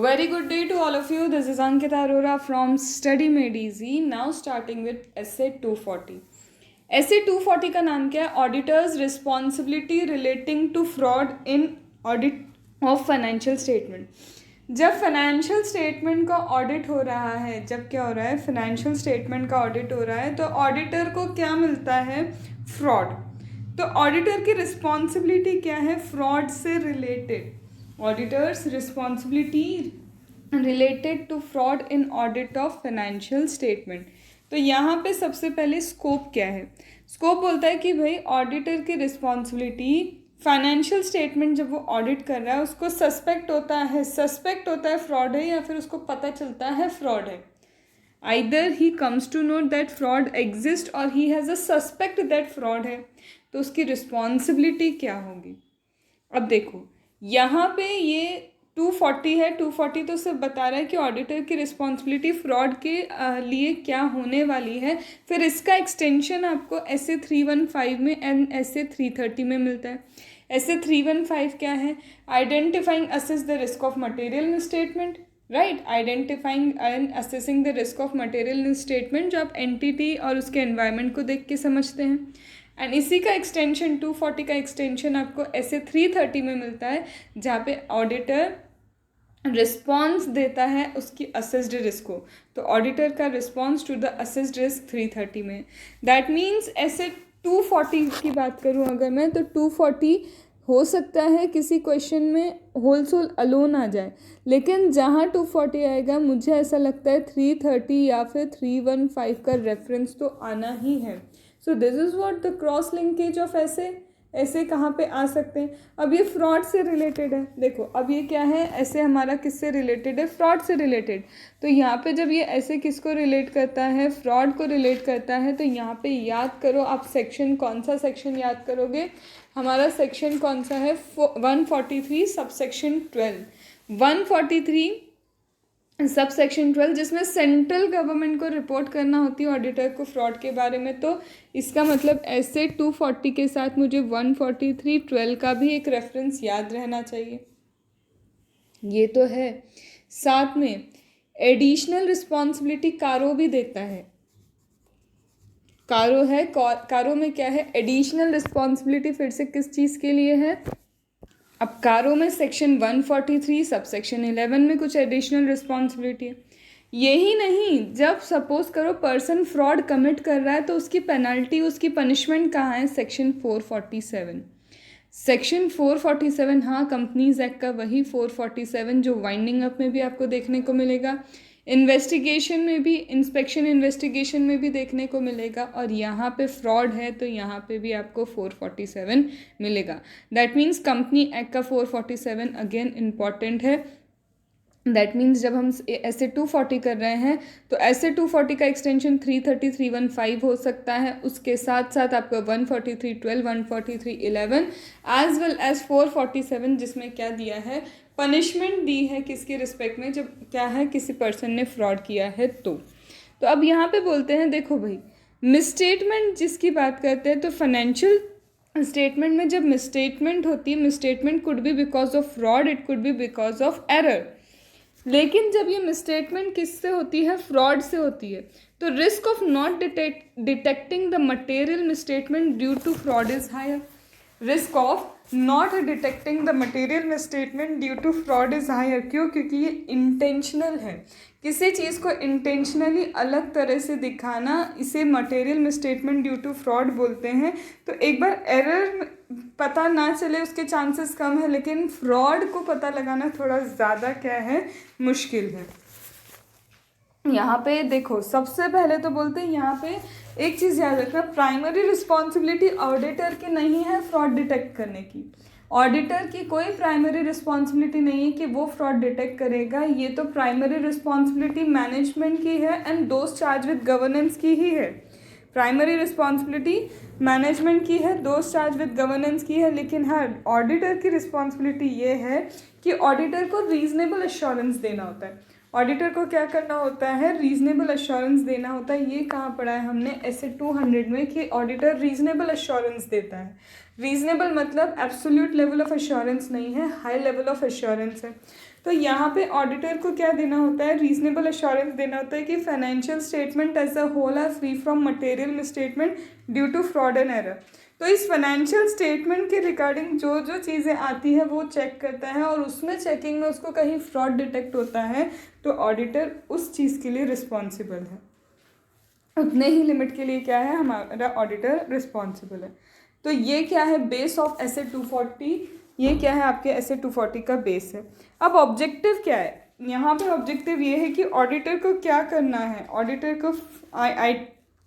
Very good day to all of you. This is Ankita Arora from Study Made Easy. Now starting with Essay 240. Essay 240 का नाम क्या है? Auditor's Responsibility Relating to Fraud in Audit of Financial Statement. जब financial statement का audit हो रहा है, जब क्या हो रहा है, फाइनेंशियल स्टेटमेंट का ऑडिट हो रहा है, तो ऑडिटर को क्या मिलता है? फ्रॉड. तो ऑडिटर की रिस्पॉन्सिबिलिटी क्या है? फ्रॉड से related. Auditor's responsibility related to fraud in audit of financial statement. तो यहाँ पे सबसे पहले स्कोप क्या है? स्कोप बोलता है कि भाई ऑडिटर की रिस्पॉन्सिबिलिटी, फाइनेंशियल स्टेटमेंट जब वो ऑडिट कर रहा है उसको सस्पेक्ट होता है फ्रॉड है, या फिर उसको पता चलता है फ्रॉड है. Either he comes to know that fraud exist और he has a suspect that fraud है. तो उसकी रिस्पॉन्सिबिलिटी क्या होगी? अब देखो यहाँ पे ये 240 है. 240 तो सिर्फ बता रहा है कि ऑडिटर की रिस्पॉन्सिबिलिटी फ्रॉड के लिए क्या होने वाली है. फिर इसका एक्सटेंशन आपको ऐसे 315 में एंड ऐसे 330 में मिलता है. ऐसे 315 क्या है? Identifying assess the risk of material misstatement. Right, identifying and assessing the risk of material misstatement, जो आप एंटिटी और उसके एनवायरनमेंट को देख के समझते हैं. एंड इसी का एक्सटेंशन 240 का एक्सटेंशन आपको ऐसे 330 में मिलता है, जहाँ पे ऑडिटर रिस्पॉन्स देता है उसकी असेस्ड रिस्क को. तो ऑडिटर का response to the assessed risk 330 में. दैट मीन्स ऐसे 240 की बात करूँ अगर मैं, तो 240 हो सकता है किसी क्वेश्चन में होलसोल अलोन आ जाए, लेकिन जहाँ 240 आएगा मुझे ऐसा लगता है 330 या फिर 315 का रेफरेंस तो आना ही है. So this is what the cross linkage of ऐसे कहाँ पे आ सकते हैं. अब ये फ्रॉड से रिलेटेड है. देखो अब ये क्या है? ऐसे हमारा किससे रिलेटेड है? फ्रॉड से रिलेटेड. तो यहाँ पे जब ये ऐसे किसको रिलेट करता है? फ्रॉड को रिलेट करता है. तो यहाँ पे याद करो आप सेक्शन, कौन सा सेक्शन याद करोगे? हमारा सेक्शन कौन सा है? 143 सबसेक्शन 12. 143 सब सेक्शन 12, जिसमें सेंट्रल गवर्नमेंट को रिपोर्ट करना होती है ऑडिटर को फ्रॉड के बारे में. तो इसका मतलब ऐसे 240 के साथ मुझे 143(12) का भी एक रेफरेंस याद रहना चाहिए. ये तो है. साथ में एडिशनल रिस्पॉन्सिबिलिटी कारो भी देता है. कारो है, कारो में क्या है? एडिशनल रिस्पॉन्सिबिलिटी फिर से किस चीज़ के लिए है? अब कारो में सेक्शन 143 सब सेक्शन 11 में कुछ एडिशनल रिस्पॉन्सिबिलिटी है. यही नहीं, जब सपोज करो पर्सन फ्रॉड कमिट कर रहा है तो उसकी पेनल्टी, उसकी पनिशमेंट कहाँ है? सेक्शन 447. सेक्शन 447, हाँ, कंपनीज एक्ट का वही 447 जो वाइंडिंग अप में भी आपको देखने को मिलेगा, इन्वेस्टिगेशन में भी, इंस्पेक्शन इन्वेस्टिगेशन में भी देखने को मिलेगा. और यहाँ पे फ्रॉड है तो यहाँ पे भी आपको 447 मिलेगा. दैट मीन्स कंपनी एक्ट का 447 अगेन इम्पॉर्टेंट है. दैट मीन्स जब हम ऐसे 240 कर रहे हैं तो ऐसे 240 का एक्सटेंशन 330 315 हो सकता है. उसके साथ साथ आपका 143(12), 143(11) एज वेल एज 447, जिसमें क्या दिया है? पनिशमेंट दी है किसके रिस्पेक्ट में? जब क्या है, किसी पर्सन ने फ्रॉड किया है तो अब यहाँ पे बोलते हैं, देखो भाई, मिसस्टेटमेंट जिसकी बात करते हैं, तो फाइनेंशियल स्टेटमेंट में जब मिसस्टेटमेंट होती है, misstatement could be because of fraud, it could B because of error. लेकिन जब ये मिसस्टेटमेंट किससे होती है? फ्रॉड से होती है. तो risk of not detecting the material misstatement due to fraud is higher. Risk of not detecting the material misstatement due to fraud is higher. क्यों? क्योंकि ये इंटेंशनल है. किसी चीज़ को इंटेंशनली अलग तरह से दिखाना, इसे material misstatement due to fraud बोलते हैं. तो एक बार एरर पता ना चले उसके चांसेस कम है, लेकिन फ्रॉड को पता लगाना थोड़ा ज़्यादा क्या है? मुश्किल है. यहाँ पे देखो, सबसे पहले तो बोलते हैं यहाँ पे एक चीज़ याद रखना, प्राइमरी रिस्पॉन्सिबिलिटी ऑडिटर की नहीं है फ्रॉड डिटेक्ट करने की. ऑडिटर की कोई प्राइमरी रिस्पॉन्सिबिलिटी नहीं है कि वो फ्रॉड डिटेक्ट करेगा. ये तो प्राइमरी रिस्पॉन्सिबिलिटी मैनेजमेंट की है and those charge with governance की ही है. प्राइमरी रिस्पॉन्सिबिलिटी मैनेजमेंट की है, दोज चार्ज विद गवर्नेंस की है. लेकिन हाँ, ऑडिटर की रिस्पॉन्सिबिलिटी ये है कि ऑडिटर को रीजनेबल एश्योरेंस देना होता है. ऑडिटर को क्या करना होता है? रीजनेबल एश्योरेंस देना होता है. ये कहाँ पढ़ा है हमने? ऐसे 200 में कि ऑडिटर रीजनेबल एश्योरेंस देता है. रीजनेबल मतलब एब्सोल्यूट लेवल ऑफ एश्योरेंस नहीं है, हाई लेवल ऑफ एश्योरेंस है. तो यहाँ पे ऑडिटर को क्या देना होता है, रीजनेबल एश्योरेंस देना होता है कि financial statement as a whole are free from material misstatement due to fraud and error. तो इस फाइनेंशियल स्टेटमेंट के रिगार्डिंग जो जो चीज़ें आती है वो चेक करता है, और उसमें चेकिंग में उसको कहीं फ्रॉड डिटेक्ट होता है तो ऑडिटर उस चीज़ के लिए रिस्पॉन्सिबल है, उतने ही लिमिट के लिए क्या है हमारा ऑडिटर रिस्पॉन्सिबल है। तो ये क्या है, बेस ऑफ एस ए 240, ये क्या है आपके एस ए 240 का बेस है। अब ऑब्जेक्टिव क्या है, यहाँ पे ऑब्जेक्टिव ये है कि ऑडिटर को क्या करना है, ऑडिटर को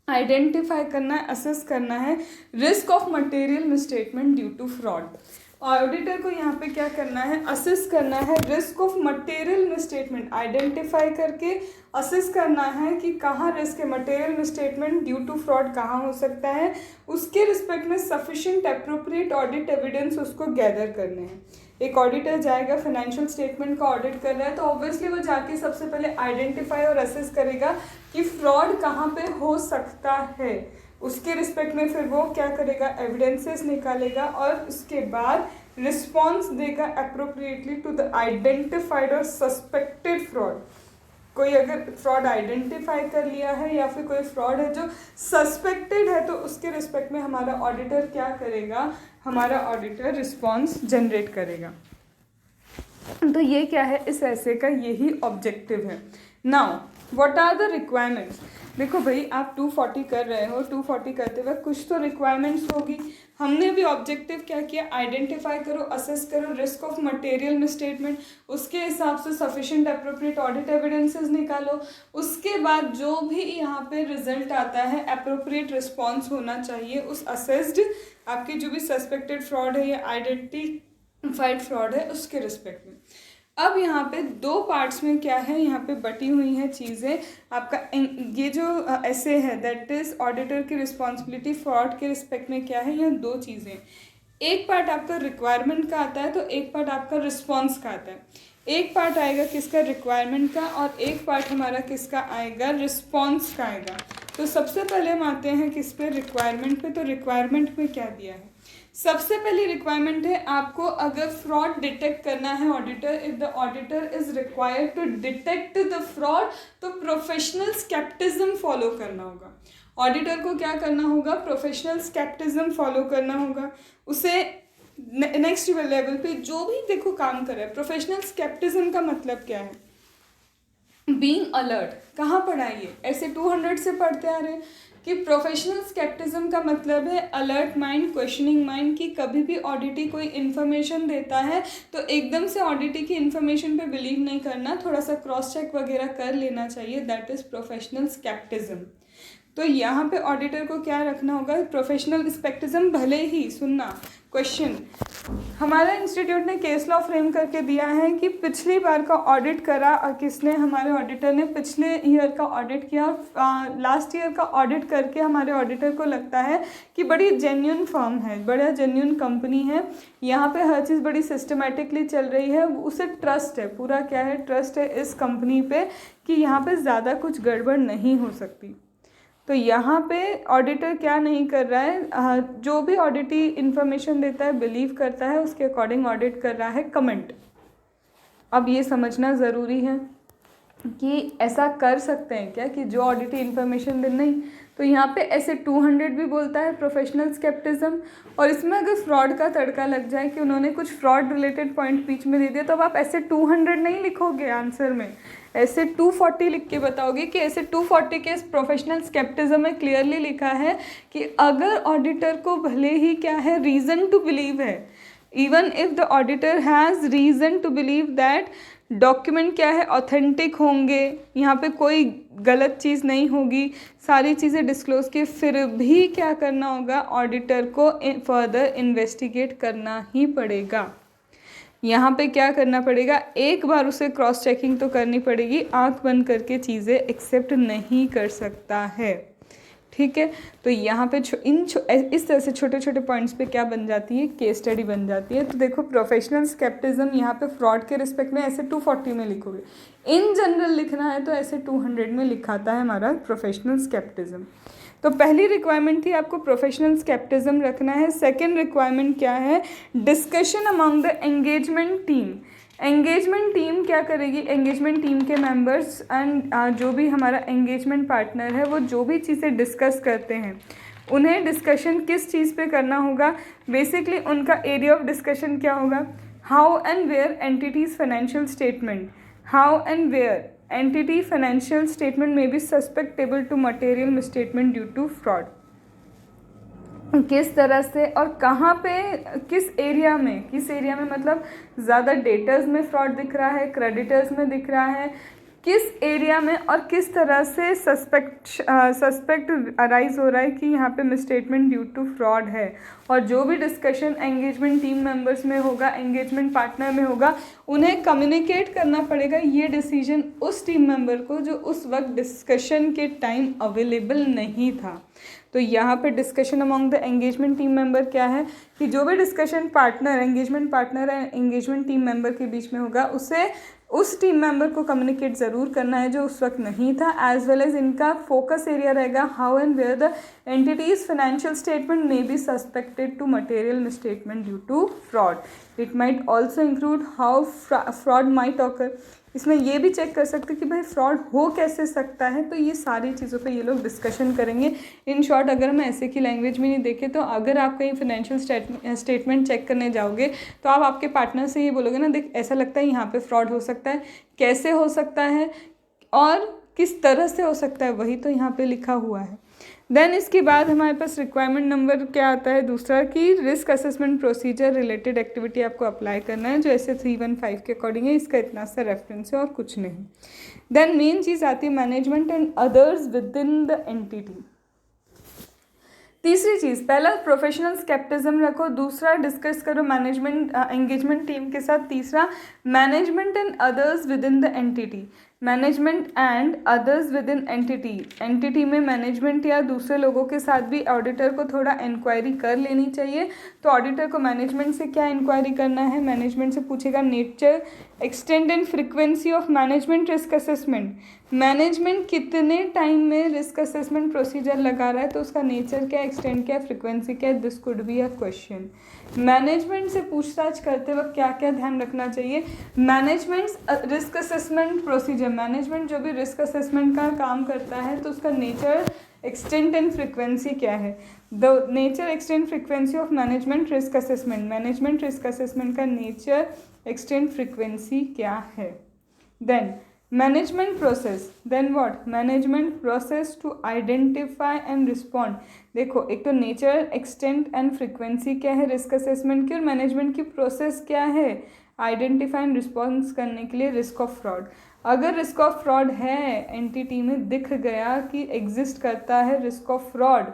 आइडेंटिफाई करना है, असेस करना है risk of material misstatement due to fraud. Auditor को यहाँ पे क्या करना है, असेस करना है risk of material misstatement, identify करके असेस करना है कि कहाँ रिस्क है, material misstatement due to fraud कहाँ हो सकता है, उसके रिस्पेक्ट में सफिशिएंट एप्रोप्रिएट ऑडिट एविडेंस उसको गैदर करने हैं। एक ऑडिटर जाएगा, फाइनेंशियल स्टेटमेंट का ऑडिट कर रहा है, तो ऑब्वियसली वो जाके सबसे पहले आइडेंटिफाई और असेस करेगा कि फ्रॉड कहाँ पे हो सकता है, उसके रिस्पेक्ट में फिर वो क्या करेगा, एविडेंसेस निकालेगा और उसके बाद रिस्पॉन्स देगा अप्रोप्रिएटली टू द आइडेंटिफाइड और सस्पेक्टेड फ्रॉड। कोई अगर फ्रॉड आइडेंटिफाई कर लिया है या फिर कोई फ्रॉड है जो सस्पेक्टेड है, तो उसके रिस्पेक्ट में हमारा ऑडिटर क्या करेगा, हमारा ऑडिटर रिस्पॉन्स जनरेट करेगा। तो ये क्या है, इस ऐसे का यही ऑब्जेक्टिव है। Now what are the requirements. देखो भाई, आप 240 कर रहे हो, 240 करते हुए कुछ तो रिक्वायरमेंट्स होगी। हमने भी ऑब्जेक्टिव क्या किया, आइडेंटिफाई करो, असेस करो रिस्क ऑफ मटेरियल मिसस्टेटमेंट, उसके हिसाब से सफिशिएंट एप्रोप्रिएट ऑडिट एविडेंसेस निकालो, उसके बाद जो भी यहाँ पे रिजल्ट आता है एप्रोप्रिएट रिस्पॉन्स होना चाहिए उस असेस्ड, आपकी जो भी सस्पेक्टेड फ्रॉड है या आइडेंटिफाइड फ्रॉड है उसके रिस्पेक्ट में। अब यहाँ पे दो पार्ट्स में क्या है, यहाँ पे बटी हुई हैं चीज़ें। आपका ये जो ऐसे है दैट इज ऑडिटर की रिस्पॉन्सिबिलिटी फ्रॉड के रिस्पेक्ट में क्या है, यहाँ दो चीज़ें, एक पार्ट आपका रिक्वायरमेंट का आता है तो एक पार्ट आपका रिस्पॉन्स का आता है। एक पार्ट आएगा किसका, रिक्वायरमेंट का, और एक पार्ट हमारा किसका आएगा, रिस्पॉन्स का आएगा। तो सबसे पहले हम आते हैं किस पे, रिक्वायरमेंट पे। तो रिक्वायरमेंट में क्या दिया है, सबसे पहली रिक्वायरमेंट है आपको अगर फ्रॉड डिटेक्ट करना है auditor, if the auditor is required to detect the fraud, तो प्रोफेशनल स्केप्टिज्म फॉलो करना होगा। ऑडिटर को क्या करना होगा, प्रोफेशनल स्केप्टिज्म फॉलो करना होगा। उसे नेक्स्ट लेवल पे जो भी देखो काम कर रहा है, प्रोफेशनल स्केप्टिज्म का मतलब क्या है, बीइंग अलर्ट। कहाँ पढ़ा ये, ऐसे 200 से पढ़ते आ रहे हैं कि प्रोफेशनल स्केप्टिज्म का मतलब है अलर्ट माइंड, क्वेश्चनिंग माइंड, कि कभी भी ऑडिटी कोई इन्फॉर्मेशन देता है तो एकदम से ऑडिटी की इन्फॉर्मेशन पे बिलीव नहीं करना, थोड़ा सा क्रॉस चेक वगैरह कर लेना चाहिए, दैट इज़ प्रोफेशनल स्केप्टिज्म। तो यहाँ पे ऑडिटर को क्या रखना होगा, प्रोफेशनल स्केप्टिज्म। भले ही सुनना क्वेश्चन, हमारा इंस्टीट्यूट ने केस लॉ फ्रेम करके दिया है कि पिछली बार का ऑडिट करा और किसने, हमारे ऑडिटर ने पिछले ईयर का ऑडिट किया, लास्ट ईयर का ऑडिट करके हमारे ऑडिटर को लगता है कि बड़ी जेन्युइन फर्म है, बड़ा जेन्युइन कंपनी है, यहाँ पे हर चीज़ बड़ी सिस्टमेटिकली चल रही है, उसे ट्रस्ट है, पूरा क्या है, ट्रस्ट है इस कंपनी पे कि यहाँ पे ज़्यादा कुछ गड़बड़ नहीं हो सकती। तो यहाँ पे ऑडिटर क्या नहीं कर रहा है, जो भी ऑडिटी इन्फॉर्मेशन देता है, बिलीव करता है, उसके अकॉर्डिंग ऑडिट कर रहा है, कमेंट। अब ये समझना ज़रूरी है कि ऐसा कर सकते हैं क्या कि जो ऑडिटी इन्फॉर्मेशन दे, नहीं। तो यहाँ पे ऐसे 200 भी बोलता है प्रोफेशनल स्केप्टिज्म, और इसमें अगर फ्रॉड का तड़का लग जाए कि उन्होंने कुछ फ्रॉड रिलेटेड पॉइंट बीच में दे दिया, तो अब आप ऐसे 200 नहीं लिखोगे आंसर में, ऐसे 240 लिख के बताओगे कि ऐसे 240 के प्रोफेशनल स्केप्टिज्म में क्लियरली लिखा है कि अगर ऑडिटर को भले ही क्या है, रीज़न टू बिलीव है, even if the auditor has reason to believe that document क्या है, ऑथेंटिक होंगे, यहाँ पे कोई गलत चीज़ नहीं होगी, सारी चीज़ें डिस्क्लोज की, फिर भी क्या करना होगा, ऑडिटर को फर्दर इन्वेस्टिगेट करना ही पड़ेगा। यहाँ पे क्या करना पड़ेगा, एक बार उसे क्रॉस चेकिंग तो करनी पड़ेगी, आंख बंद करके चीज़ें एक्सेप्ट नहीं कर सकता है, ठीक है। तो यहाँ पे इस तरह से छोटे छोटे पॉइंट्स पे क्या बन जाती है, केस स्टडी बन जाती है। तो देखो प्रोफेशनल स्केप्टिज्म यहाँ पे फ्रॉड के रिस्पेक्ट में ऐसे 240 में लिखोगे, इन जनरल लिखना है तो ऐसे 200 में लिखाता है हमारा प्रोफेशनल स्केप्टिज्म। तो पहली रिक्वायरमेंट थी आपको प्रोफेशनल स्केप्टिज्म रखना है। सेकेंड रिक्वायरमेंट क्या है, discussion among the engagement team. Engagement team क्या करेगी, एंगेजमेंट टीम के मेंबर्स एंड जो भी हमारा एंगेजमेंट पार्टनर है वो जो भी चीज़ें डिस्कस करते हैं उन्हें डिस्कशन किस चीज़ पे करना होगा, बेसिकली उनका एरिया ऑफ डिस्कशन क्या होगा, how and where entities financial statement, how and where entity financial statement में be susceptible to material misstatement due to fraud, किस तरह से और कहाँ पे, किस एरिया में मतलब ज़्यादा डेटर्स में फ्रॉड दिख रहा है, क्रेडिटर्स में दिख रहा है, किस एरिया में और किस तरह से सस्पेक्ट अराइज हो रहा है कि यहाँ पे मिसस्टेटमेंट ड्यू टू फ्रॉड है। और जो भी डिस्कशन एंगेजमेंट टीम मेंबर्स में होगा, एंगेजमेंट पार्टनर में होगा, उन्हें कम्युनिकेट करना पड़ेगा ये डिसीजन उस टीम मेंबर को जो उस वक्त डिस्कशन के टाइम अवेलेबल नहीं था। तो यहाँ पे discussion among the engagement team member क्या है कि जो भी discussion partner, engagement partner and engagement team member के बीच में होगा उसे उस टीम मेंबर को कम्युनिकेट ज़रूर करना है जो उस वक्त नहीं था, एज वेल एज इनका फोकस एरिया रहेगा how and where the entity's financial statement may be suspected to material misstatement due to fraud. It might also include how fraud might occur, इसमें ये भी चेक कर सकते कि भाई फ्रॉड हो कैसे सकता है। तो ये सारी चीज़ों पे ये लोग डिस्कशन करेंगे। इन शॉर्ट अगर हम ऐसे की लैंग्वेज में नहीं देखें तो अगर आप कहीं फाइनेंशियल स्टेटमेंट चेक करने जाओगे तो आप आपके पार्टनर से ये बोलोगे ना, देख ऐसा लगता है यहाँ पे फ्रॉड हो सकता है, कैसे हो सकता है और किस तरह से हो सकता है, वही तो यहाँ पे लिखा हुआ है। देन इसके बाद हमारे पास रिक्वायरमेंट नंबर क्या आता है दूसरा कि risk assessment procedure related activity आपको अप्लाई करना है जो ऐसे 315 के अकॉर्डिंग है। इसका इतना सा रेफरेंस है और कुछ नहीं। देन मेन चीज़ आती है management and others with in the entity. तीसरी चीज़, पहला प्रोफेशनल स्केप्टिज्म रखो, दूसरा डिस्कस करो मैनेजमेंट एंगेजमेंट टीम के साथ, तीसरा management and others with in the entity. Management and others with in entity, entity में मैनेजमेंट या दूसरे लोगों के साथ भी ऑडिटर को थोड़ा इंक्वायरी कर लेनी चाहिए। तो ऑडिटर को मैनेजमेंट से क्या इंक्वायरी करना है, मैनेजमेंट से पूछेगा nature, extent and frequency of management risk assessment, management कितने टाइम में रिस्क असेसमेंट प्रोसीजर लगा रहा है तो उसका नेचर क्या, एक्सटेंट क्या, फ्रिक्वेंसी क्या, this could be a question. Management से पूछताछ करते वक्त क्या क्या ध्यान रखना चाहिए, management risk assessment procedure, management जो भी रिस्क असेसमेंट का काम करता है तो उसका नेचर, एक्सटेंट एंड फ्रिक्वेंसी क्या है, the nature, extent, frequency of management risk assessment, management risk assessment का नेचर, एक्सटेंट, फ्रिक्वेंसी क्या है। Then management process, then what, management process to identify and respond. देखो एक तो नेचर, एक्सटेंट एंड फ्रिक्वेंसी क्या है रिस्क असेसमेंट की, और मैनेजमेंट की प्रोसेस क्या है आइडेंटिफाई एंड रिस्पॉन्स करने के लिए रिस्क ऑफ फ्रॉड। अगर रिस्क ऑफ फ्रॉड है एंटिटी में दिख गया कि एग्जिस्ट करता है रिस्क ऑफ फ्रॉड,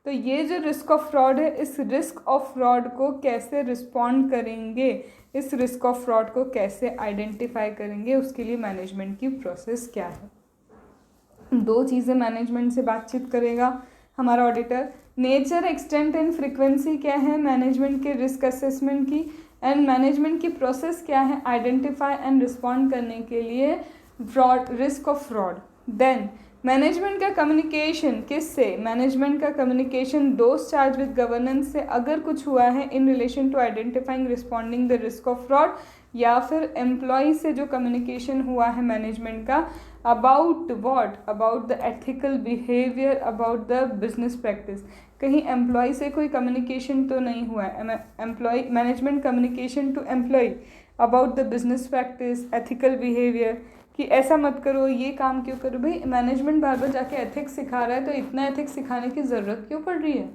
तो ये जो रिस्क ऑफ फ्रॉड है इस रिस्क ऑफ फ्रॉड को कैसे रिस्पॉन्ड करेंगे, इस रिस्क ऑफ फ्रॉड को कैसे आइडेंटिफाई करेंगे, उसके लिए मैनेजमेंट की प्रोसेस क्या है। दो चीज़ें मैनेजमेंट से बातचीत करेगा हमारा auditor, nature, extent and frequency क्या है मैनेजमेंट के रिस्क असेसमेंट की, एंड मैनेजमेंट की प्रोसेस क्या है आइडेंटिफाई एंड रिस्पॉन्ड करने के लिए fraud, risk of fraud. Then management का कम्युनिकेशन किससे, मैनेजमेंट का communication those charged with governance से अगर कुछ हुआ है in relation to identifying responding the risk of fraud, या फिर एम्प्लॉय से जो कम्युनिकेशन हुआ है मैनेजमेंट का about what, about the ethical behaviour, about the business practice. कहीं एम्प्लॉय से कोई कम्युनिकेशन तो नहीं हुआ है, employee management communication to employee about the business practice, ethical behaviour कि ऐसा मत करो, ये काम क्यों करो। भाई मैनेजमेंट बार बार जाके एथिक्स सिखा रहा है तो इतना एथिक्स सिखाने की ज़रूरत क्यों पड़ रही है,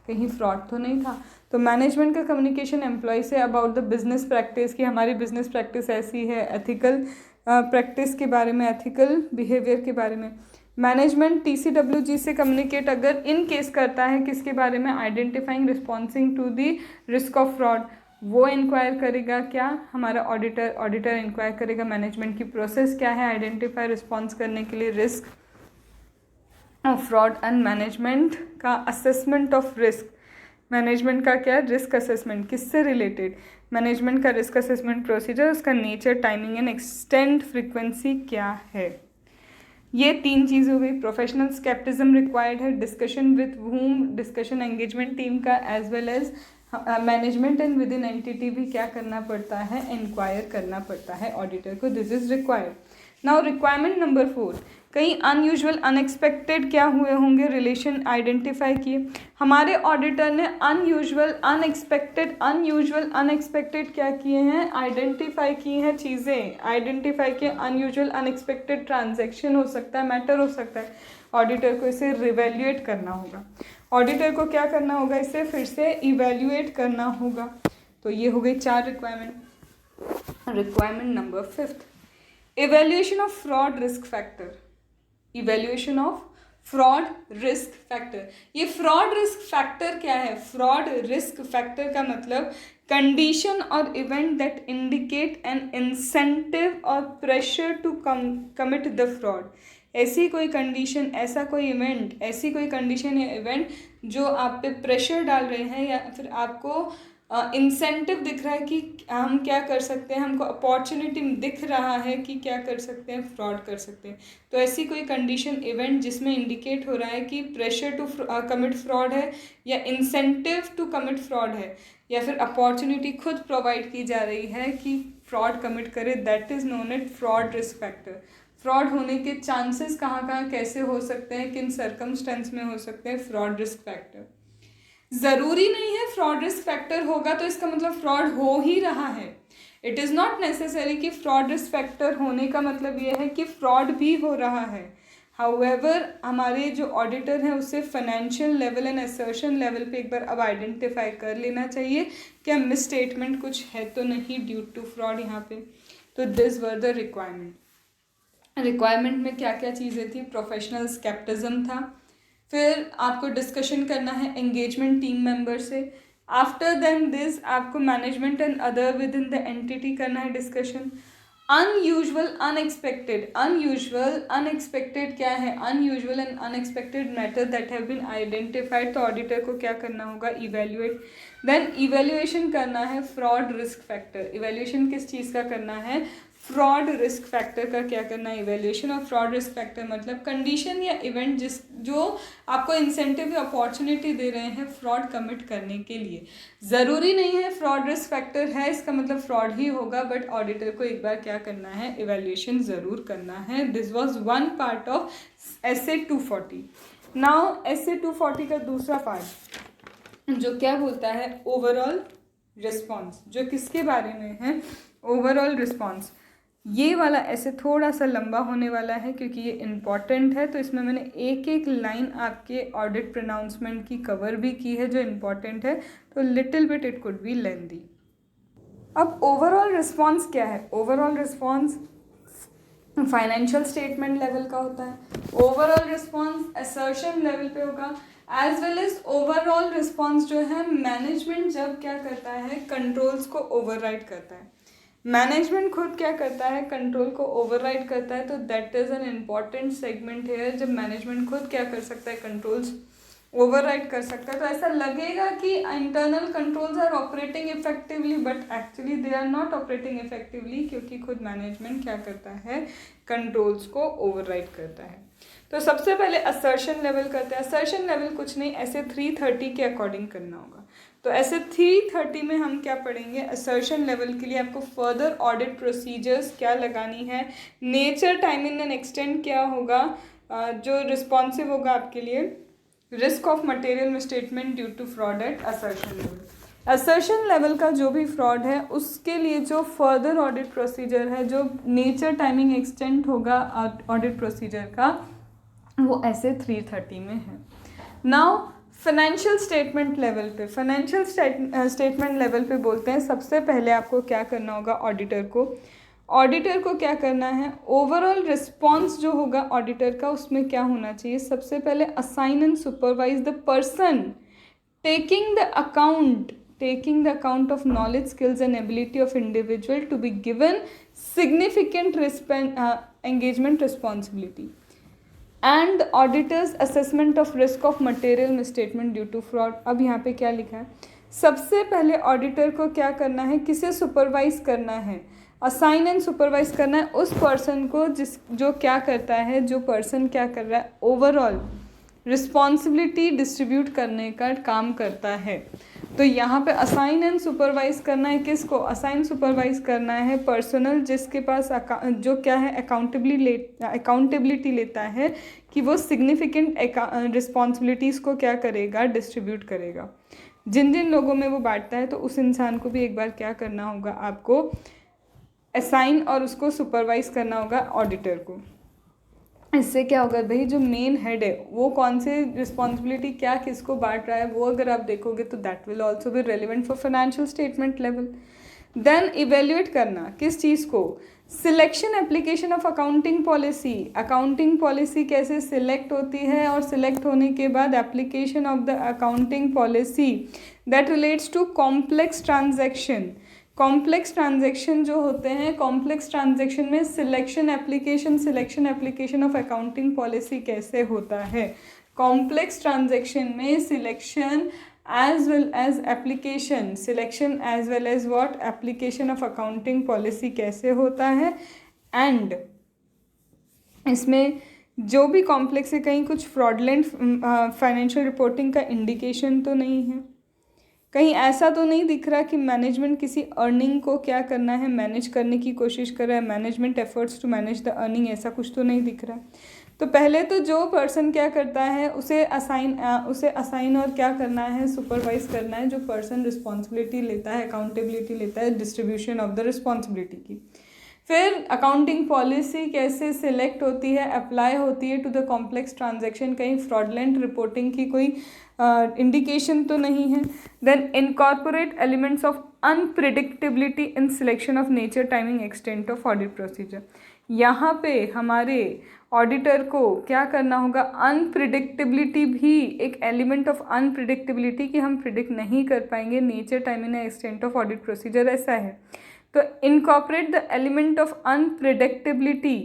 कहीं फ्रॉड तो नहीं था। तो मैनेजमेंट का कम्युनिकेशन एम्प्लॉय से अबाउट द बिजनेस प्रैक्टिस कि हमारी बिजनेस प्रैक्टिस ऐसी है, एथिकल प्रैक्टिस के बारे में, एथिकल बिहेवियर के बारे में। मैनेजमेंट TCWG से कम्युनिकेट अगर इन केस करता है किसके बारे में, identifying responding to the risk of fraud, वो इंक्वायर करेगा क्या हमारा ऑडिटर इंक्वायर करेगा मैनेजमेंट की प्रोसेस क्या है आइडेंटिफाई रिस्पॉन्स करने के लिए risk of fraud, and management का असेसमेंट ऑफ रिस्क, मैनेजमेंट का क्या रिस्क असेसमेंट किससे रिलेटेड, मैनेजमेंट का रिस्क असेसमेंट प्रोसीजर, उसका nature, timing and extent, frequency क्या है। ये तीन चीज़ हो गई। प्रोफेशनल स्केप्टिज्म रिक्वायर्ड है, discussion with वूम, discussion engagement team का as well as management and within entity भी क्या करना पड़ता है, इंक्वायर करना पड़ता है ऑडिटर को. This is required. Now requirement number 4, कहीं अनयूजुअल अनएक्सपेक्टेड क्या हुए होंगे, रिलेशन आइडेंटिफाई किए. हमारे ऑडिटर ने अनयूजुअल अनएक्सपेक्टेड क्या किए हैं, आइडेंटिफाई की हैं चीज़ें, आइडेंटिफाई किए. अनयूजुअल अनएक्सपेक्टेड ट्रांजैक्शन हो सकता है, मैटर हो सकता है. ऑडिटर को इसे रिवैल्यूएट करना होगा. ऑडिटर को क्या करना होगा, इसे फिर से इवैल्यूएट करना होगा. तो ये हो गई 4 requirement. Requirement number 5, evaluation of fraud risk factor. Evaluation of fraud risk factor. ये फ्रॉड रिस्क फैक्टर क्या है, फ्रॉड रिस्क फैक्टर का मतलब कंडीशन और event that indicate an incentive और pressure to commit the fraud. ऐसी कोई कंडीशन, ऐसा कोई इवेंट, ऐसी कोई कंडीशन या इवेंट जो आप पे प्रेशर डाल रहे हैं या फिर आपको इंसेंटिव दिख रहा है कि हम क्या कर सकते हैं, हमको अपॉर्चुनिटी दिख रहा है कि क्या कर सकते हैं, फ्रॉड कर सकते हैं. तो ऐसी कोई कंडीशन इवेंट जिसमें इंडिकेट हो रहा है कि प्रेशर टू कमिट फ्रॉड है या इंसेंटिव टू कमिट फ्रॉड है या फिर अपॉर्चुनिटी खुद प्रोवाइड की जा रही है कि फ्रॉड कमिट करे, that is known as fraud risk factor. Fraud होने के चांसेस कहाँ कैसे हो सकते हैं, किन सर्कमस्टेंस में हो सकते हैं, फ्रॉड रिस्क फैक्टर. ज़रूरी नहीं है फ्रॉड रिस्क फैक्टर होगा तो इसका मतलब फ्रॉड हो ही रहा है. इट इज़ नॉट नेसेसरी कि फ्रॉड रिस्क फैक्टर होने का मतलब ये है कि फ्रॉड भी हो रहा है. हाउएवर हमारे जो ऑडिटर हैं उससे financial level and assertion level पे एक बार अब आइडेंटिफाई कर लेना चाहिए क्या मिस स्टेटमेंट कुछ है तो नहीं ड्यू टू फ्रॉड यहाँ पे. तो this were the requirement. Requirement में क्या क्या चीज़ें थी, प्रोफेशनल स्केप्टिज्म था. फिर आपको डिस्कशन करना है एंगेजमेंट टीम मेंबर से. आफ्टर देन दिस आपको management and other within the entity करना है डिस्कशन. अनयूजुअल अनएक्सपेक्टेड क्या है, unusual and unexpected matter that have been identified. तो ऑडिटर को क्या करना होगा, इवैल्यूएट. देन इवैल्यूएशन करना है फ्रॉड रिस्क फैक्टर. इवैल्यूएशन किस चीज़ का करना है, फ्रॉड रिस्क फैक्टर का क्या करना है, इवैल्यूएशन. और फ्रॉड रिस्क फैक्टर मतलब कंडीशन या इवेंट जो आपको इंसेंटिव या अपॉर्चुनिटी दे रहे हैं फ्रॉड कमिट करने के लिए. ज़रूरी नहीं है फ्रॉड रिस्क फैक्टर है इसका मतलब फ्रॉड ही होगा, बट ऑडिटर को एक बार क्या करना है, इवैल्यूएशन ज़रूर करना है. This was one part of SA 240. Now SA 240 का दूसरा पार्ट जो क्या बोलता है, ओवरऑल रिस्पॉन्स, जो किसके बारे में है, ओवरऑल रिस्पॉन्स. ये वाला ऐसे थोड़ा सा लंबा होने वाला है क्योंकि ये इम्पॉर्टेंट है. तो इसमें मैंने एक एक लाइन आपके ऑडिट प्रोनाउंसमेंट की कवर भी की है जो इम्पॉर्टेंट है. तो little bit it could be lengthy. अब ओवरऑल रिस्पॉन्स क्या है, overall response financial statement level का होता है. ओवरऑल रिस्पॉन्स असर्शन लेवल पे होगा. As well as overall response जो है मैनेजमेंट जब क्या करता है, कंट्रोल्स को ओवरराइड करता है. मैनेजमेंट खुद क्या करता है, कंट्रोल को ओवरराइड करता है. तो that is an important segment है जब मैनेजमेंट खुद क्या कर सकता है, कंट्रोल्स ओवरराइड कर सकता है. तो ऐसा लगेगा कि internal controls are operating effectively, but actually they are not operating effectively क्योंकि खुद मैनेजमेंट क्या करता है, कंट्रोल्स को ओवरराइड करता है. तो सबसे पहले असर्शन लेवल करते हैं. असर्शन लेवल कुछ नहीं, ऐसे 330 के अकॉर्डिंग करना होगा. तो ऐसे 330 में हम क्या पढ़ेंगे, असर्शन लेवल के लिए आपको फर्दर ऑडिट प्रोसीजर्स क्या लगानी है, नेचर, टाइमिंग एंड एक्सटेंट क्या होगा, जो रिस्पॉन्सिव होगा आपके लिए, risk of material misstatement due to fraud at assertion level. Assertion level का जो भी फ्रॉड है उसके लिए जो फर्दर ऑडिट प्रोसीजर है, जो नेचर, टाइमिंग, एक्सटेंट होगा ऑडिट प्रोसीजर का, वो ऐसे 330 में है. नाउ फाइनेंशियल स्टेटमेंट लेवल पे, फाइनेंशियल स्टेटमेंट लेवल पे बोलते हैं सबसे पहले आपको क्या करना होगा, ऑडिटर को क्या करना है, ओवरऑल रिस्पॉन्स जो होगा ऑडिटर का उसमें क्या होना चाहिए. सबसे पहले assign and supervise the person taking the account of knowledge, skills and ability of individual to be given significant engagement responsibility. And auditor's assessment of risk of material misstatement due to fraud. अब यहाँ पे क्या लिखा है, सबसे पहले auditor को क्या करना है, किसे सुपरवाइज करना है, असाइन एंड सुपरवाइज करना है उस पर्सन को जो क्या करता है, जो पर्सन क्या कर रहा है, ओवरऑल रिस्पॉन्सिबिलिटी डिस्ट्रीब्यूट करने का काम करता है. तो यहाँ पे असाइन एंड सुपरवाइज करना है किसको, असाइन सुपरवाइज करना है पर्सनल जिसके पास जो क्या है अकाउंटेबिलिटी लेता है कि वो सिग्निफिकेंट रिस्पॉन्सिबिलिटीज़ को क्या करेगा, डिस्ट्रीब्यूट करेगा। जिन जिन लोगों में वो बांटता है तो उस इंसान को भी एक बार क्या करना होगा, आपको असाइन और उसको सुपरवाइज करना होगा ऑडिटर को। इससे क्या होगा भाई, जो मेन हेड है वो कौन से रिस्पॉन्सिबिलिटी क्या किसको बांट रहा है वो अगर आप देखोगे तो that will also be relevant for financial statement level. Then evaluate करना किस चीज़ को, selection application of accounting policy, accounting policy कैसे सिलेक्ट होती है और सिलेक्ट होने के बाद application of the accounting policy that relates to complex transaction. Complex transaction जो होते हैं, कॉम्प्लेक्स ट्रांजैक्शन में selection application of accounting policy कैसे होता है, कॉम्प्लेक्स ट्रांजैक्शन में selection as well as application, selection as well as what application of accounting policy कैसे होता है। एंड इसमें जो भी कॉम्प्लेक्स है कहीं कुछ फ्रॉडलेंट फाइनेंशियल रिपोर्टिंग का इंडिकेशन तो नहीं है, कहीं ऐसा तो नहीं दिख रहा कि मैनेजमेंट किसी अर्निंग को क्या करना है, मैनेज करने की कोशिश कर रहा है, management efforts to manage the earning, ऐसा कुछ तो नहीं दिख रहा। तो पहले तो जो पर्सन क्या करता है उसे असाइन और क्या करना है, सुपरवाइज करना है, जो पर्सन रिस्पॉन्सिबिलिटी लेता है, अकाउंटेबिलिटी लेता है डिस्ट्रीब्यूशन ऑफ द रिस्पॉन्सिबिलिटी की। फिर अकाउंटिंग पॉलिसी कैसे सिलेक्ट होती है, अप्लाई होती है टू द कॉम्प्लेक्स ट्रांजैक्शन, कहीं फ्रॉडलेंट रिपोर्टिंग की कोई इंडिकेशन तो नहीं है। Then incorporate elements of unpredictability in selection of nature, timing, extent of audit procedure. यहाँ पे हमारे ऑडिटर को क्या करना होगा, अनप्रिडिक्टेबिलिटी भी एक एलिमेंट ऑफ अनप्रिडिक्टेबिलिटी कि हम प्रिडिक्ट नहीं कर पाएंगे, nature, timing and extent of audit procedure ऐसा है। तो incorporate the element of unpredictability,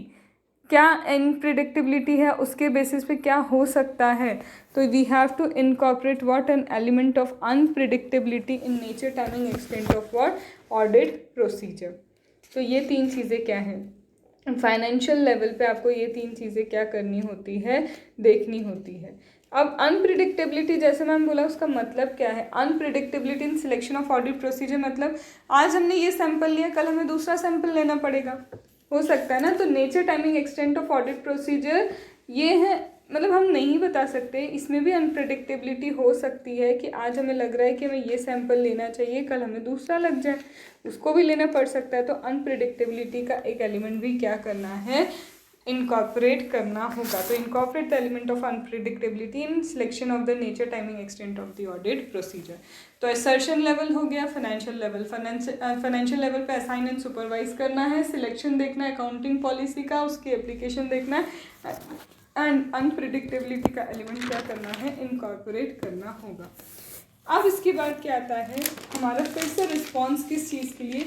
क्या अनप्रिडिक्टेबिलिटी है उसके बेसिस पे क्या हो सकता है, तो we have to incorporate what an element of unpredictability in nature, timing, extent of what audit procedure. तो ये तीन चीज़ें क्या हैं, फाइनेंशियल लेवल पे आपको ये तीन चीज़ें क्या करनी होती है, देखनी होती है। अब अनप्रिडिक्टेबिलिटी जैसे मैम बोला उसका मतलब क्या है, unpredictability in selection of audit procedure मतलब आज हमने ये सैंपल लिया कल हमें दूसरा सैंपल लेना पड़ेगा, हो सकता है ना। तो nature, timing, extent of audit procedure ये है, मतलब हम नहीं बता सकते, इसमें भी अनप्रिडिक्टेबिलिटी हो सकती है कि आज हमें लग रहा है कि हमें ये सैंपल लेना चाहिए, कल हमें दूसरा लग जाए, उसको भी लेना पड़ सकता है। तो अनप्रिडिक्टेबिलिटी का एक एलिमेंट भी क्या करना है, इनकॉर्पोरेट करना होगा। तो incorporate the element of unpredictability in selection of the nature, timing, extent of the audit procedure. तो असर्शन लेवल हो गया, फाइनेंशियल लेवल, फाइनेंशियल लेवल पे असाइन एंड सुपरवाइज करना है, सिलेक्शन देखना है अकाउंटिंग पॉलिसी का, उसकी एप्लीकेशन देखना है, एंड अनप्रिडिक्टेबिलिटी का एलिमेंट क्या करना है, इनकॉर्पोरेट करना होगा। अब इसके बाद क्या आता है हमारा फिर से रिस्पॉन्स किस चीज़ के लिए,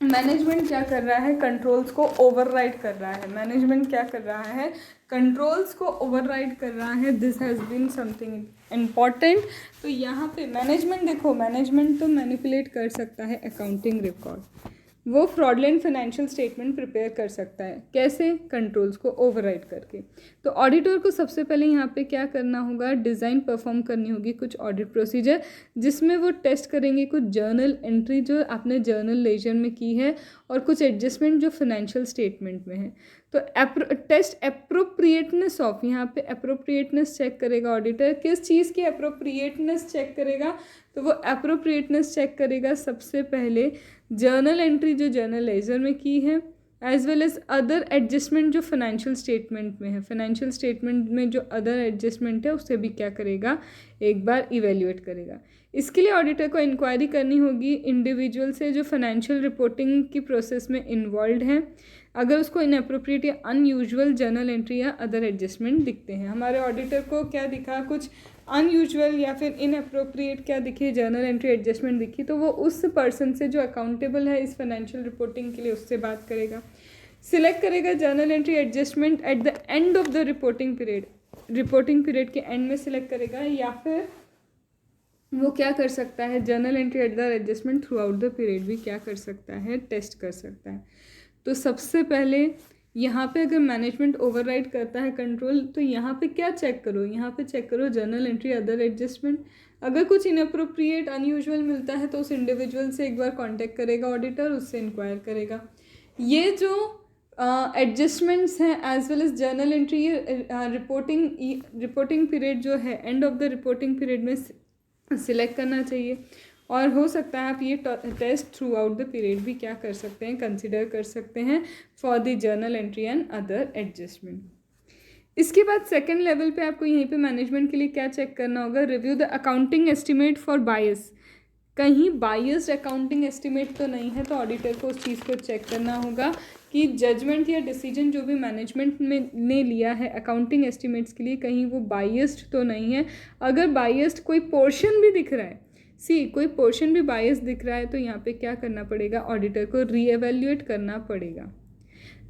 मैनेजमेंट क्या कर रहा है, कंट्रोल्स को ओवरराइड कर रहा है। मैनेजमेंट क्या कर रहा है, कंट्रोल्स को ओवरराइड कर रहा है। This has been something important. तो यहाँ पे मैनेजमेंट देखो, मैनेजमेंट तो मैनिपुलेट कर सकता है अकाउंटिंग रिकॉर्ड, वो फ्रॉडलेंट फाइनेंशियल स्टेटमेंट प्रिपेयर कर सकता है, कैसे, कंट्रोल्स को ओवरराइड करके। तो ऑडिटर को सबसे पहले यहाँ पे क्या करना होगा, डिज़ाइन परफॉर्म करनी होगी कुछ ऑडिट प्रोसीजर, जिसमें वो टेस्ट करेंगे कुछ जर्नल एंट्री जो आपने जर्नल लेजर में की है और कुछ एडजस्टमेंट जो फाइनेंशियल स्टेटमेंट में है। तो टेस्ट अप्रोप्रिएटनेस ऑफ, यहाँ पे अप्रोप्रिएटनेस चेक करेगा ऑडिटर, किस चीज़ की अप्रोप्रिएटनेस चेक करेगा, तो वो अप्रोप्रिएटनेस चेक करेगा सबसे पहले जर्नल एंट्री जो जर्नल लेजर में की है, as well as other adjustment जो फाइनेंशियल स्टेटमेंट में है। फाइनेंशियल स्टेटमेंट में जो अदर एडजस्टमेंट है उससे भी क्या करेगा, एक बार इवेल्युएट करेगा। इसके लिए ऑडिटर को इंक्वायरी करनी होगी इंडिविजुअल से जो फाइनेंशियल रिपोर्टिंग की प्रोसेस में इन्वॉल्व हैं, अगर उसको इनअप्रोप्रिएट या अनयूजुअल जर्नल एंट्री या अदर एडजस्टमेंट दिखते हैं। हमारे ऑडिटर को क्या दिखा, कुछ अनयूजुअल या फिर इनअप्रोप्रिएट क्या दिखी, जर्नल एंट्री एडजस्टमेंट दिखी, तो वो उस पर्सन से जो अकाउंटेबल है इस फाइनेंशियल रिपोर्टिंग के लिए उससे बात करेगा। सिलेक्ट करेगा journal entry adjustment at the end of the reporting period के एंड में सिलेक्ट करेगा, या फिर वो क्या कर सकता है, journal entry at the adjustment through out the period भी क्या कर सकता है, टेस्ट कर सकता है। तो सबसे पहले यहाँ पे अगर मैनेजमेंट ओवरराइड करता है कंट्रोल, तो यहाँ पे क्या चेक करो, यहाँ पे चेक करो जर्नल एंट्री, अदर एडजस्टमेंट। अगर कुछ इनअप्रोप्रिएट अनयूजुअल मिलता है तो उस इंडिविजुअल से एक बार कांटेक्ट करेगा ऑडिटर, उससे इंक्वायर करेगा। ये जो एडजस्टमेंट्स हैं as well as journal entry, reporting period जो है end of the reporting period में सिलेक्ट करना चाहिए। और हो सकता है आप ये test throughout the period भी क्या कर सकते हैं, कंसिडर कर सकते हैं for the journal entry and other adjustment. इसके बाद सेकंड लेवल पे आपको यहीं पे मैनेजमेंट के लिए क्या चेक करना होगा, review the accounting estimate for bias. कहीं बायस्ड अकाउंटिंग एस्टिमेट तो नहीं है, तो ऑडिटर को उस चीज़ को चेक करना होगा कि जजमेंट या डिसीजन जो भी मैनेजमेंट में ने लिया है अकाउंटिंग एस्टिमेट्स के लिए, कहीं वो बायस्ड तो नहीं है। अगर बायस्ड कोई पोर्शन भी दिख रहा है, कोई पोर्शन भी बायस दिख रहा है, तो यहाँ पे क्या करना पड़ेगा, ऑडिटर को रीएवैल्यूएट करना पड़ेगा।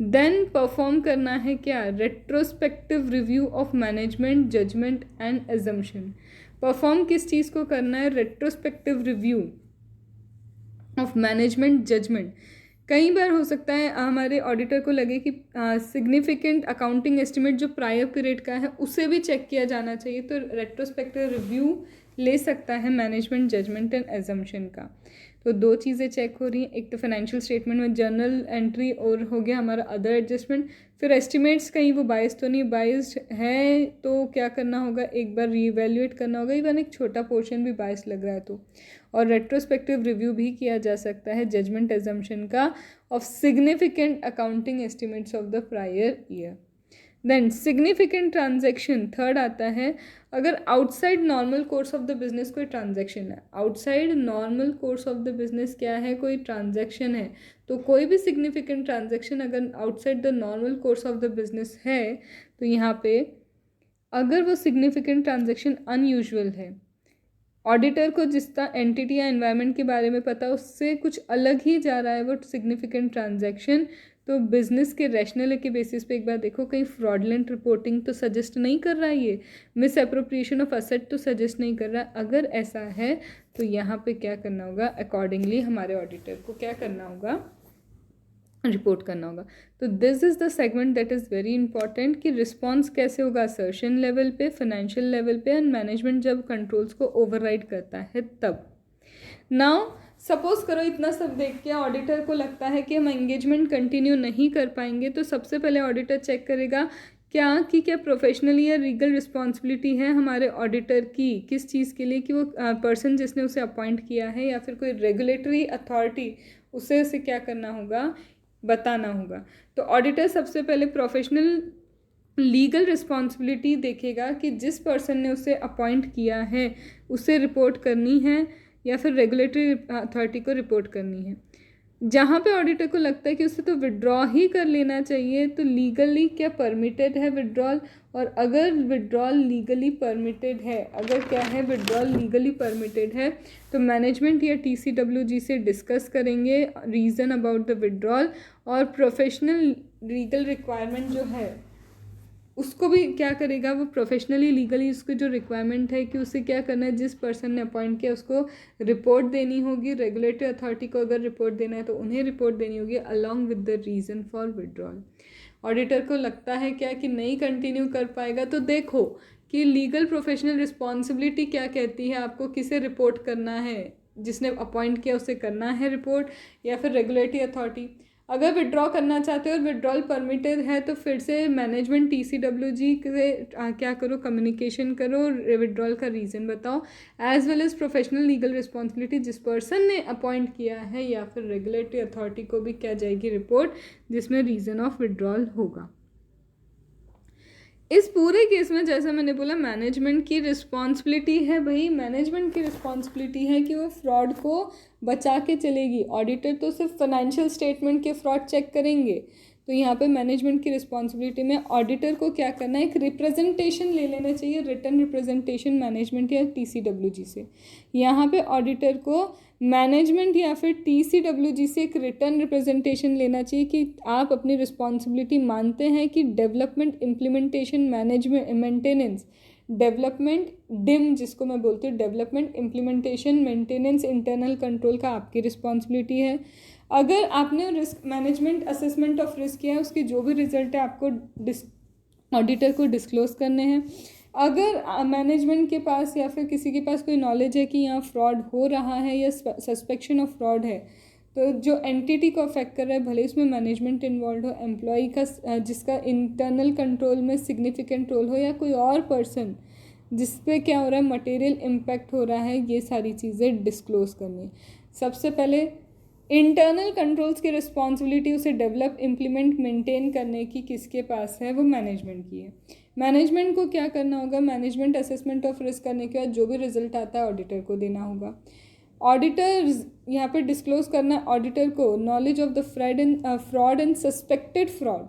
देन परफॉर्म करना है क्या, retrospective review of management judgement and assumption. Perform किस चीज़ को करना है, retrospective review of management judgement. कई बार हो सकता है हमारे ऑडिटर को लगे कि सिग्निफिकेंट अकाउंटिंग एस्टिमेट जो प्रायर पीरियड का है उसे भी चेक किया जाना चाहिए, तो रेट्रोस्पेक्टिव रिव्यू ले सकता है मैनेजमेंट जजमेंट एंड एजम्पशन का। तो दो चीज़ें चेक हो रही हैं, एक तो फाइनेंशियल स्टेटमेंट में जर्नल एंट्री और हो गया हमारा अदर एडजस्टमेंट। फिर एस्टिमेट्स कहीं वो बायस्ड तो नहीं, बायस्ड है तो क्या करना होगा, एक बार रीवैल्यूएट करना होगा, इवन एक छोटा पोर्शन भी बायस्ड लग रहा है तो। और रेट्रोस्पेक्टिव रिव्यू भी किया जा सकता है जजमेंट एजम्पशन का of significant accounting estimates of the prior year. Then significant transaction third आता है। अगर outside normal course of the business कोई ट्रांजैक्शन है, outside normal course of the business क्या है, कोई ट्रांजैक्शन है, तो कोई भी सिग्निफिकेंट ट्रांजैक्शन अगर outside the normal course of the business है, तो यहाँ पे अगर वो सिग्निफिकेंट ट्रांजैक्शन अनयूजुअल है, ऑडिटर को जिसका एंटिटी या एनवायरनमेंट के बारे में पता उससे कुछ अलग ही जा रहा है वो सिग्निफिकेंट ट्रांजैक्शन, तो बिजनेस के रैशनल के बेसिस पे एक बार देखो कहीं फ्रॉडलेंट रिपोर्टिंग तो सजेस्ट नहीं कर रहा है, ये मिस अप्रोप्रिएशन ऑफ असेट तो सजेस्ट नहीं कर रहा। अगर ऐसा है तो यहाँ पे क्या करना होगा, अकॉर्डिंगली हमारे ऑडिटर को क्या करना होगा, रिपोर्ट करना होगा। तो this is the segment that is very important कि रिस्पॉन्स कैसे होगा, असर्शन लेवल पे, फाइनेंशियल लेवल पे, एंड मैनेजमेंट जब कंट्रोल्स को ओवरराइड करता है तब। नाउ सपोज करो इतना सब देख के ऑडिटर को लगता है कि हम एंगेजमेंट कंटिन्यू नहीं कर पाएंगे, तो सबसे पहले ऑडिटर चेक करेगा क्या प्रोफेशनली या लीगल रिस्पॉन्सिबिलिटी है हमारे ऑडिटर की, किस चीज़ के लिए, कि वो पर्सन जिसने उसे अपॉइंट किया है या फिर कोई रेगुलेटरी अथॉरिटी उसे क्या करना होगा, बताना होगा। तो ऑडिटर सबसे पहले प्रोफेशनल लीगल रिस्पॉन्सिबिलिटी देखेगा कि जिस पर्सन ने उसे अपॉइंट किया है उसे रिपोर्ट करनी है या फिर रेगुलेटरी अथॉरिटी को रिपोर्ट करनी है। जहाँ पे ऑडिटर को लगता है कि उसे तो विड्रॉ ही कर लेना चाहिए, तो लीगली क्या परमिटेड है विड्रॉल, और अगर विड्रॉल लीगली परमिटेड है, अगर क्या है विड्रॉल लीगली परमिटेड है, तो मैनेजमेंट या TCWG से डिस्कस करेंगे रीज़न अबाउट द विड्रॉल, और प्रोफेशनल लीगल रिक्वायरमेंट जो है उसको भी क्या करेगा, वो प्रोफेशनली लीगली उसकी जो रिक्वायरमेंट है कि उसे क्या करना है, जिस पर्सन ने अपॉइंट किया उसको रिपोर्ट देनी होगी, रेगुलेटरी अथॉरिटी को अगर रिपोर्ट देना है तो उन्हें रिपोर्ट देनी होगी along with the reason for withdrawal. Auditor को लगता है क्या कि नहीं कंटिन्यू कर पाएगा, तो देखो कि लीगल प्रोफेशनल रिस्पॉन्सिबिलिटी क्या कहती है, आपको किसे रिपोर्ट करना है, जिसने अपॉइंट किया उसे करना है रिपोर्ट या फिर रेगुलेटरी अथॉरिटी। अगर विड्रॉ करना चाहते हो और विड्रॉल परमिटेड है तो फिर से मैनेजमेंट TCWG से क्या करो, कम्युनिकेशन करो, विड्रॉल का रीज़न बताओ, as well as professional legal responsibility जिस पर्सन ने अपॉइंट किया है या फिर रेगुलेटरी अथॉरिटी को भी क्या जाएगी रिपोर्ट, जिसमें रीज़न ऑफ विड्रॉल होगा। इस पूरे केस में जैसा मैंने बोला मैनेजमेंट की रिस्पॉन्सिबिलिटी है, भाई मैनेजमेंट की रिस्पॉन्सिबिलिटी है कि वो फ्रॉड को बचा के चलेगी। ऑडिटर तो सिर्फ फाइनेंशियल स्टेटमेंट के फ्रॉड चेक करेंगे, तो यहाँ पे मैनेजमेंट की रिस्पॉन्सिबिलिटी में ऑडिटर को क्या करना है, एक रिप्रेजेंटेशन ले लेना चाहिए, रिटर्न रिप्रेजेंटेशन मैनेजमेंट या TCWG से। यहाँ पे ऑडिटर को मैनेजमेंट या फिर TCWG से एक रिटर्न रिप्रेजेंटेशन लेना चाहिए कि आप अपनी रिस्पॉन्सिबिलिटी मानते हैं कि development, implementation, management, maintenance, development, dim जिसको मैं बोलती हूँ, development, implementation, maintenance, internal control का आपकी रिस्पॉन्सिबिलिटी है। अगर आपने risk management assessment of risk किया है, उसके जो भी रिजल्ट है आपको ऑडिटर को डिस्क्लोज करने हैं। अगर मैनेजमेंट के पास या फिर किसी के पास कोई नॉलेज है कि यहाँ फ्रॉड हो रहा है या सस्पेक्शन ऑफ फ्रॉड है, तो जो एंटिटी को अफेक्ट कर रहा है, भले उसमें मैनेजमेंट इन्वॉल्व हो, एम्प्लॉय का जिसका इंटरनल कंट्रोल में सिग्निफिकेंट रोल हो, या कोई और पर्सन जिस पे क्या हो रहा है मटेरियल इम्पैक्ट हो रहा है, ये सारी चीज़ें डिस्क्लोज करनी। सबसे पहले इंटरनल कंट्रोल्स की रिस्पॉन्सिबिलिटी उसे डेवलप, इम्प्लीमेंट, मेंटेन करने की किसके पास है? वो मैनेजमेंट की है। मैनेजमेंट को क्या करना होगा? मैनेजमेंट असेसमेंट ऑफ रिस्क करने के बाद जो भी रिजल्ट आता है ऑडिटर को देना होगा। ऑडिटर यहाँ पे डिस्क्लोज करना है ऑडिटर को knowledge of the fraud and suspected fraud.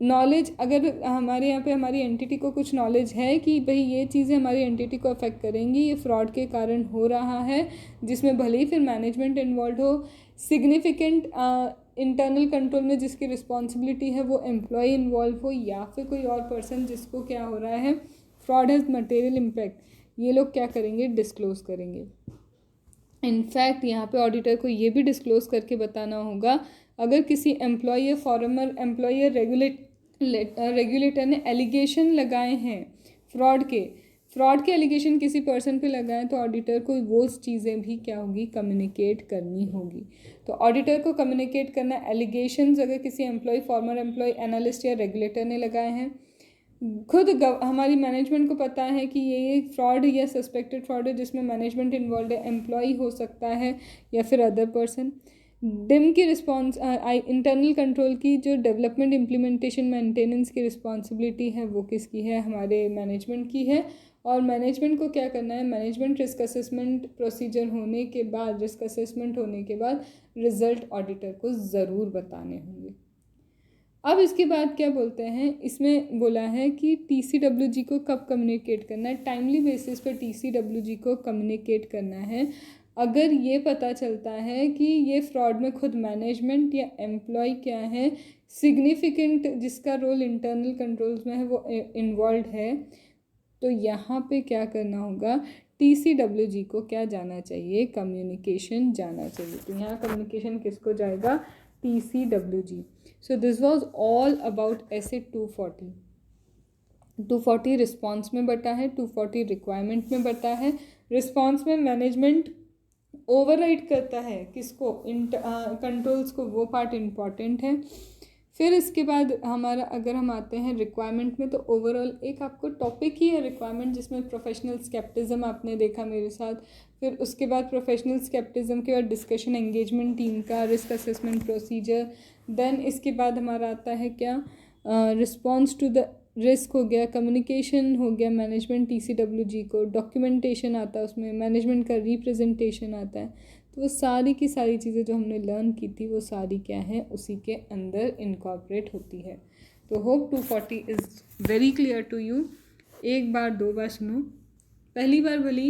Knowledge, अगर हमारे यहाँ पे हमारी एंटिटी को कुछ नॉलेज है कि भाई ये चीज़ें हमारी एंटिटी को अफेक्ट करेंगी, ये फ्रॉड के कारण हो रहा है, जिसमें भले ही फिर मैनेजमेंट इन्वॉल्व हो, सिग्निफिकेंट इंटरनल कंट्रोल में जिसकी रिस्पॉन्सिबिलिटी है वो एम्प्लॉय इन्वॉल्व हो, या फिर कोई और पर्सन जिसको क्या हो रहा है फ्रॉड हैज़ मटेरियल इम्पैक्ट, ये लोग क्या करेंगे? डिस्क्लोज करेंगे। इनफैक्ट यहाँ पे ऑडिटर को ये भी डिस्क्लोज करके बताना होगा, अगर किसी एम्प्लॉय या फॉर्मर एम्प्लॉय या रेगुलेटर ने एलिगेशन लगाए हैं फ्रॉड के एलिगेशन किसी पर्सन पे लगाएं, तो ऑडिटर को वो चीज़ें भी क्या होगी? कम्युनिकेट करनी होगी। तो ऑडिटर को कम्युनिकेट करना एलिगेशंस अगर किसी एम्प्लॉय, फॉर्मर एम्प्लॉय, एनालिस्ट या रेगुलेटर ने लगाए हैं, खुद हमारी मैनेजमेंट को पता है कि ये फ्रॉड या सस्पेक्टेड फ्रॉड है जिसमें मैनेजमेंट इन्वॉल्व है, एम्प्लॉय हो सकता है या फिर अदर पर्सन। डिम की रिस्पॉन्स इंटरनल कंट्रोल की जो डेवलपमेंट, इम्प्लीमेंटेशन, मेंटेनेंस की रिस्पॉन्सिबिलिटी है वो किसकी है? हमारे मैनेजमेंट की है। और मैनेजमेंट को क्या करना है? मैनेजमेंट रिस्क असेसमेंट प्रोसीजर होने के बाद, रिस्क असेसमेंट होने के बाद रिजल्ट ऑडिटर को ज़रूर बताने होंगे। अब इसके बाद क्या बोलते हैं, इसमें बोला है कि TCWG को कब कम्युनिकेट करना है? टाइमली बेसिस पे TCWG को कम्युनिकेट करना है अगर ये पता चलता है कि ये फ्रॉड में खुद मैनेजमेंट या एम्प्लॉय क्या है सिग्निफिकेंट, जिसका रोल इंटरनल कंट्रोल्स में है, वो इन्वॉल्व है। तो यहाँ पे क्या करना होगा? TCWG को क्या जाना चाहिए? कम्युनिकेशन जाना चाहिए। तो यहाँ कम्युनिकेशन किसको जाएगा? TCWG। So this was all about SA 240। 240 response में बटा है, 240 रिक्वायरमेंट में बटा है। रिस्पॉन्स में मैनेजमेंट ओवरराइड करता है किसको? कंट्रोल्स को, वो पार्ट इम्पॉर्टेंट है। फिर इसके बाद हमारा अगर हम आते हैं रिक्वायरमेंट में, तो ओवरऑल एक आपको टॉपिक ही है रिक्वायरमेंट, जिसमें प्रोफेशनल स्केप्टिज्म आपने देखा मेरे साथ। फिर उसके बाद प्रोफेशनल स्केप्टिज्म के बाद डिस्कशन एंगेजमेंट टीम का, रिस्क असेसमेंट प्रोसीजर। देन इसके बाद हमारा आता है क्या? रिस्पॉन्स टू द रिस्क हो गया, कम्युनिकेशन हो गया मैनेजमेंट TCWG को, डॉक्यूमेंटेशन आता है उसमें, मैनेजमेंट का रिप्रेजेंटेशन आता है। तो वो सारी की सारी चीज़ें जो हमने लर्न की थी वो सारी क्या है? उसी के अंदर इनकॉर्पोरेट होती है। तो hope 240 is very clear to you. एक बार 2 बार सुनो, पहली बार भली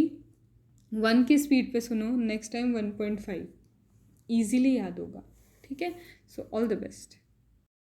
1 की स्पीड पे सुनो, नेक्स्ट टाइम 1.5, ईजीली याद होगा। ठीक है? So all the best.